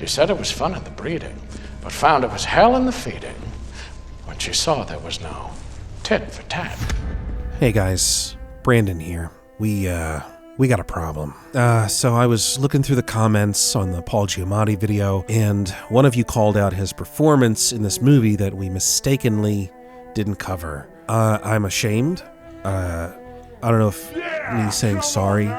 She said it was fun in the breeding, but found it was hell in the feeding when she saw there was no tit for tat. Hey guys, Brandon here. We got a problem. So I was looking through the comments on the Paul Giamatti video, and one of you called out his performance in this movie that we mistakenly didn't cover. I'm ashamed. I don't know if me saying sorry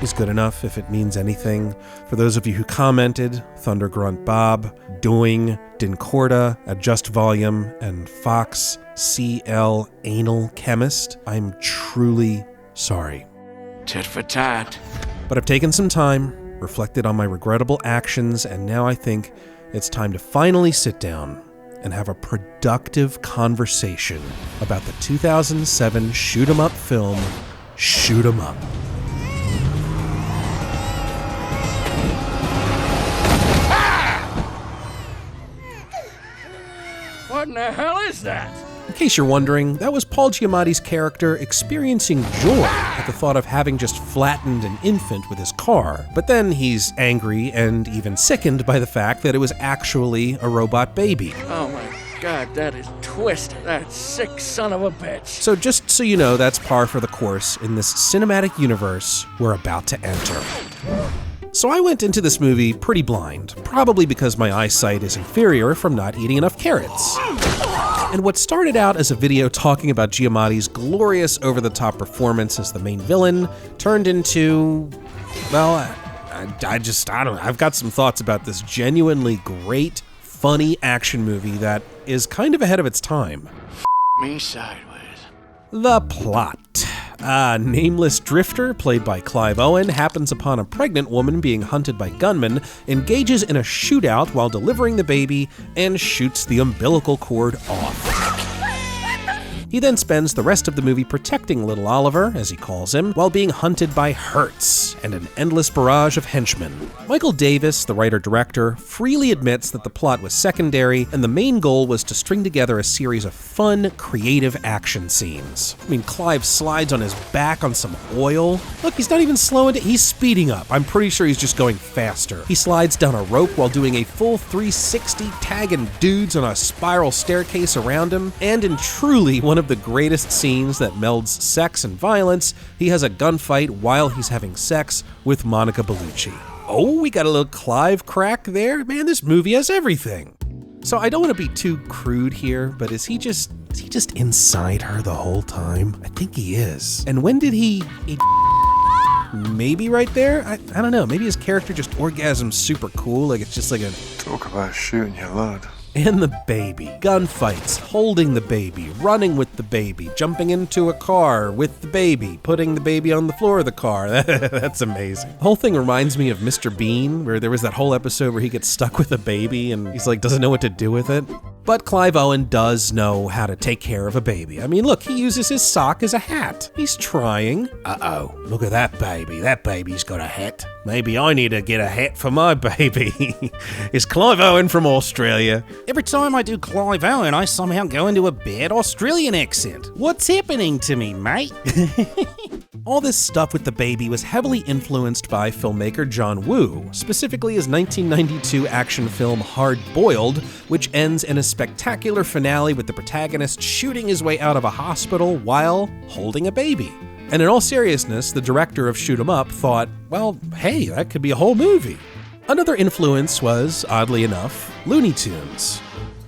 is good enough, if it means anything. For those of you who commented, Thunder Grunt Bob, Doing, Dincorda, Adjust Volume, and Fox CL Anal Chemist, I'm truly sorry. Tit for tat. But I've taken some time, reflected on my regrettable actions, and now I think it's time to finally sit down and have a productive conversation about the 2007 shoot-'em-up film, Shoot 'em Up. What in the hell is that? In case you're wondering, that was Paul Giamatti's character experiencing joy at the thought of having just flattened an infant with his car. But then he's angry and even sickened by the fact that it was actually a robot baby. Oh my God, that is twisted. That sick son of a bitch. So just so you know, that's par for the course in this cinematic universe we're about to enter. So I went into this movie pretty blind, probably because my eyesight is inferior from not eating enough carrots. And what started out as a video talking about Giamatti's glorious over-the-top performance as the main villain turned into, well, I don't know. I've got some thoughts about this genuinely great, funny action movie that is kind of ahead of its time. Me sideways. The plot. A nameless drifter, played by Clive Owen, happens upon a pregnant woman being hunted by gunmen, engages in a shootout while delivering the baby, and shoots the umbilical cord off. He then spends the rest of the movie protecting little Oliver, as he calls him, while being hunted by Hertz and an endless barrage of henchmen. Michael Davis, the writer-director, freely admits that the plot was secondary and the main goal was to string together a series of fun, creative action scenes. I mean, Clive slides on his back on some oil. Look, he's not even slowing it, he's speeding up. I'm pretty sure he's just going faster. He slides down a rope while doing a full 360, tagging dudes on a spiral staircase around him, and in truly one of the greatest scenes that melds sex and violence, he has a gunfight while he's having sex with Monica Bellucci. Oh, we got a little Clive crack there? Man, this movie has everything. So I don't want to be too crude here, but is he just inside her the whole time? I think he is. And when did he maybe right there? I don't know. Maybe his character just orgasms super cool, like it's just like a... Talk about shooting your load. And the baby. Gunfights, holding the baby, running with the baby, jumping into a car with the baby, putting the baby on the floor of the car. That's amazing. The whole thing reminds me of Mr. Bean, where there was that whole episode where he gets stuck with a baby and he's like, doesn't know what to do with it. But Clive Owen does know how to take care of a baby. I mean, look, he uses his sock as a hat. He's trying. Uh-oh, look at that baby. That baby's got a hat. Maybe I need to get a hat for my baby. It's Clive Owen from Australia. Every time I do Clive Owen, I somehow go into a bad Australian accent. What's happening to me, mate? All this stuff with the baby was heavily influenced by filmmaker John Woo, specifically his 1992 action film Hard Boiled, which ends in a spectacular finale with the protagonist shooting his way out of a hospital while holding a baby. And in all seriousness, the director of Shoot 'em Up thought, well, hey, that could be a whole movie. Another influence was, oddly enough, Looney Tunes.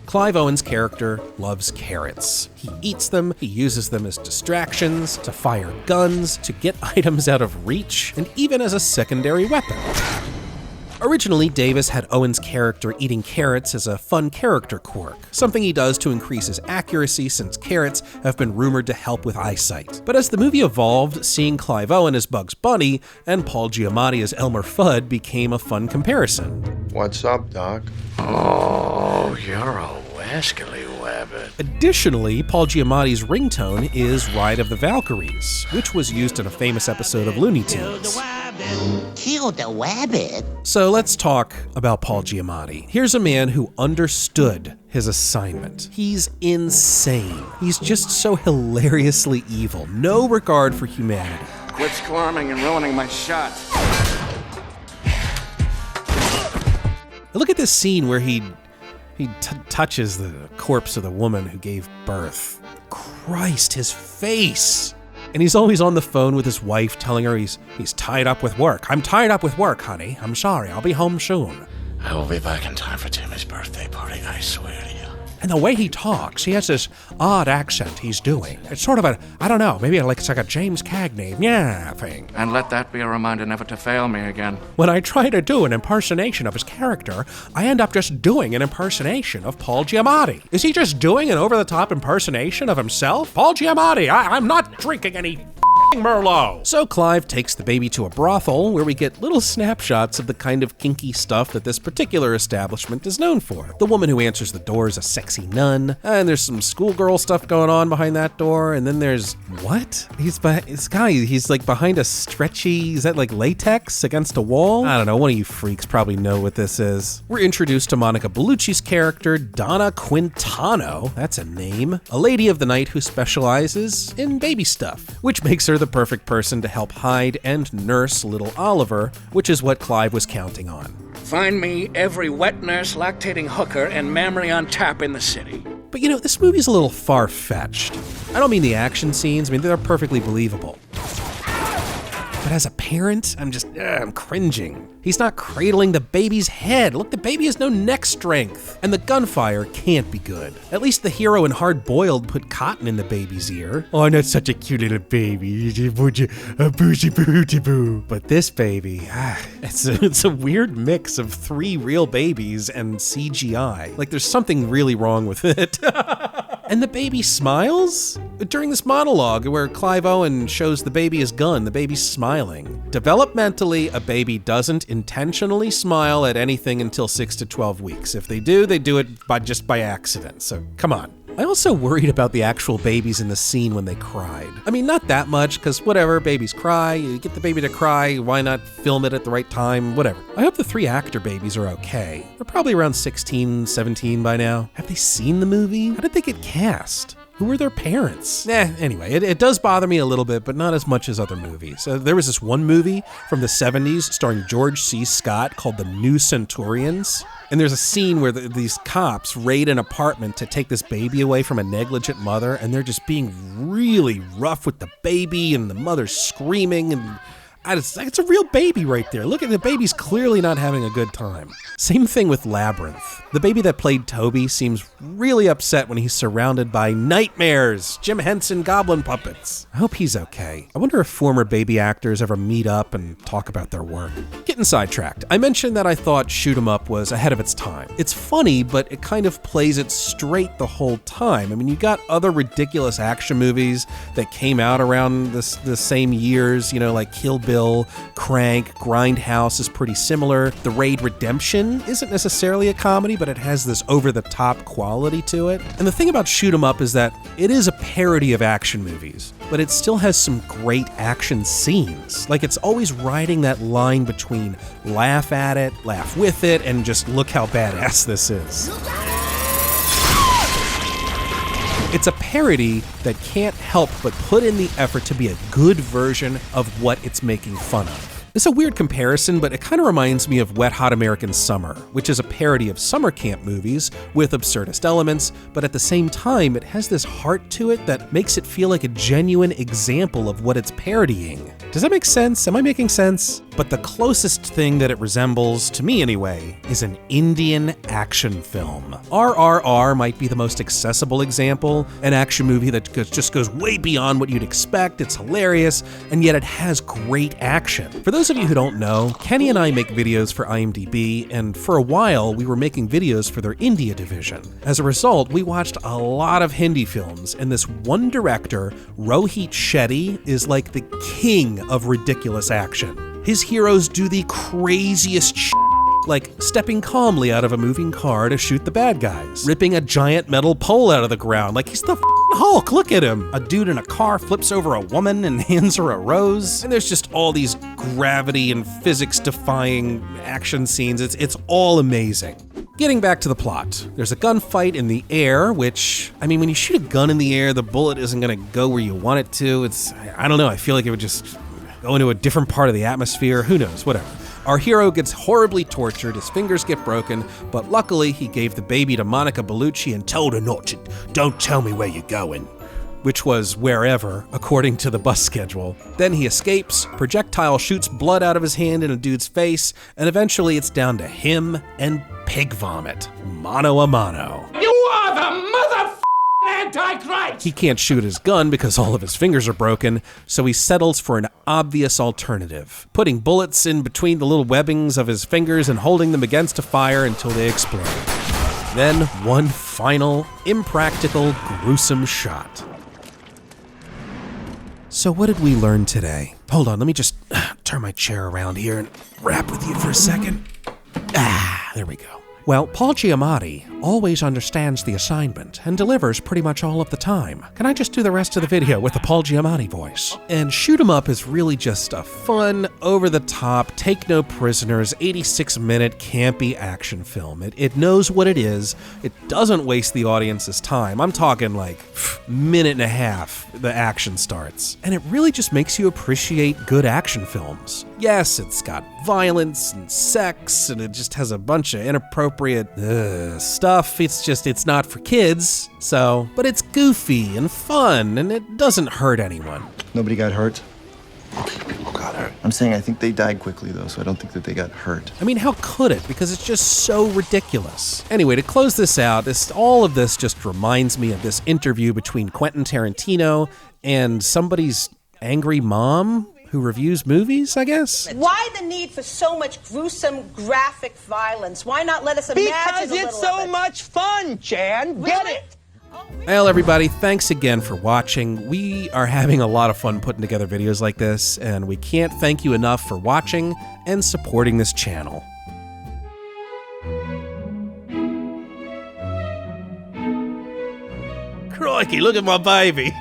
Clive Owen's character loves carrots. He eats them, he uses them as distractions, to fire guns, to get items out of reach, and even as a secondary weapon. Originally, Davis had Owen's character eating carrots as a fun character quirk, something he does to increase his accuracy since carrots have been rumored to help with eyesight. But as the movie evolved, seeing Clive Owen as Bugs Bunny and Paul Giamatti as Elmer Fudd became a fun comparison. What's up, Doc? Oh, you're a wascally wabbit. Additionally, Paul Giamatti's ringtone is Ride of the Valkyries, which was used in a famous episode of Looney Tunes. Kill the wabbit? So let's talk about Paul Giamatti. Here's a man who understood his assignment. He's insane. He's just so hilariously evil. No regard for humanity. Quit squirming and ruining my shot. Look at this scene where he touches the corpse of the woman who gave birth. Christ, his face. And he's always on the phone with his wife telling her he's tied up with work. I'm tied up with work, honey. I'm sorry. I'll be home soon. I will be back in time for Timmy's birthday party, I swear to you. And the way he talks, he has this odd accent he's doing. It's sort of I don't know, maybe it's like a James Cagney, yeah, thing. And let that be a reminder never to fail me again. When I try to do an impersonation of his character, I end up just doing an impersonation of Paul Giamatti. Is he just doing an over-the-top impersonation of himself? Paul Giamatti, I'm not drinking any Merlot. So Clive takes the baby to a brothel where we get little snapshots of the kind of kinky stuff that this particular establishment is known for. The woman who answers the door is a sexy nun, and there's some schoolgirl stuff going on behind that door, and then there's what? He's like behind a stretchy, is that like latex against a wall? I don't know, one of you freaks probably know what this is. We're introduced to Monica Bellucci's character, Donna Quintano, that's a name, a lady of the night who specializes in baby stuff, which makes her the perfect person to help hide and nurse little Oliver, which is what Clive was counting on. Find me every wet nurse, lactating hooker, and memory on tap in the city. But you know, this movie's a little far-fetched. I don't mean the action scenes, I mean, they're perfectly believable. But as a parent, I'm cringing. He's not cradling the baby's head. Look, the baby has no neck strength. And the gunfire can't be good. At least the hero in Hard Boiled put cotton in the baby's ear. Oh, not such a cute little baby. But this baby, it's a weird mix of 3 real babies and CGI. Like there's something really wrong with it. And the baby smiles? During this monologue where Clive Owen shows the baby his gun, the baby's smiling. Developmentally, a baby doesn't intentionally smile at anything until 6 to 12 weeks. If they do it just by accident. So come on. I also worried about the actual babies in the scene when they cried. I mean, not that much, because whatever, babies cry, you get the baby to cry, why not film it at the right time, whatever. I hope the 3 actor babies are okay. They're probably around 16, 17 by now. Have they seen the movie? How did they get cast? Who were their parents? Anyway, it does bother me a little bit, but not as much as other movies. There was this one movie from the 70s starring George C. Scott called The New Centurions. And there's a scene where these cops raid an apartment to take this baby away from a negligent mother, and they're just being really rough with the baby, and the mother's screaming, and it's a real baby right there. Look at the baby's clearly not having a good time. Same thing with Labyrinth. The baby that played Toby seems really upset when he's surrounded by nightmares, Jim Henson goblin puppets. I hope he's okay. I wonder if former baby actors ever meet up and talk about their work. Getting sidetracked. I mentioned that I thought Shoot 'em Up was ahead of its time. It's funny, but it kind of plays it straight the whole time. I mean, you got other ridiculous action movies that came out around the same years, like Kill Bill, Crank, Grindhouse is pretty similar. The Raid Redemption isn't necessarily a comedy, but it has this over-the-top quality to it. And the thing about Shoot 'em Up is that it is a parody of action movies, but it still has some great action scenes. Like it's always riding that line between laugh at it, laugh with it, and just look how badass this is. It's a parody that can't help but put in the effort to be a good version of what it's making fun of. It's a weird comparison, but it kind of reminds me of Wet Hot American Summer, which is a parody of summer camp movies with absurdist elements, but at the same time, it has this heart to it that makes it feel like a genuine example of what it's parodying. Does that make sense? Am I making sense? But the closest thing that it resembles, to me anyway, is an Indian action film. RRR might be the most accessible example, an action movie that just goes way beyond what you'd expect, it's hilarious, and yet it has great action. For those of you who don't know, Kenny and I make videos for IMDb, and for a while we were making videos for their India division. As a result, we watched a lot of Hindi films, and this one director, Rohit Shetty, is like the king of ridiculous action. His heroes do the craziest shit, like stepping calmly out of a moving car to shoot the bad guys, ripping a giant metal pole out of the ground like he's the Hulk, look at him. A dude in a car flips over a woman and hands her a rose. And there's just all these gravity and physics-defying action scenes. It's all amazing. Getting back to the plot, there's a gunfight in the air, which, I mean, when you shoot a gun in the air, the bullet isn't gonna go where you want it to. I don't know, I feel like it would just go into a different part of the atmosphere, who knows, whatever. Our hero gets horribly tortured, his fingers get broken, but luckily he gave the baby to Monica Bellucci and told her not to, don't tell me where you're going. Which was wherever, according to the bus schedule. Then he escapes, projectile shoots blood out of his hand in a dude's face, and eventually it's down to him and pig vomit. Mano a mano. You are the mother-f***ing Antichrist! He can't shoot his gun because all of his fingers are broken, so he settles for an obvious alternative, putting bullets in between the little webbings of his fingers and holding them against a fire until they explode. Then one final, impractical, gruesome shot. So what did we learn today? Hold on, let me just turn my chair around here and rap with you for a second. There we go. Well, Paul Giamatti always understands the assignment and delivers pretty much all of the time. Can I just do the rest of the video with the Paul Giamatti voice? And Shoot 'Em Up is really just a fun, over-the-top, take-no-prisoners, 86-minute campy action film. It knows what it is. It doesn't waste the audience's time. I'm talking like minute and a half the action starts. And it really just makes you appreciate good action films. Yes, it's got violence and sex, and it just has a bunch of inappropriate stuff. It's not for kids, but it's goofy and fun, and it doesn't hurt anyone. Nobody got hurt? People got hurt. I'm saying I think they died quickly, though, so I don't think that they got hurt. I mean, how could it? Because it's just so ridiculous. Anyway, to close this out, all of this just reminds me of this interview between Quentin Tarantino and somebody's angry mom who reviews movies, I guess? Why the need for so much gruesome, graphic violence? Why not let us imagine because a little it's so of it? much fun, Jan. Really? Get it? Well, everybody, thanks again for watching. We are having a lot of fun putting together videos like this, and we can't thank you enough for watching and supporting this channel. Crikey, look at my baby.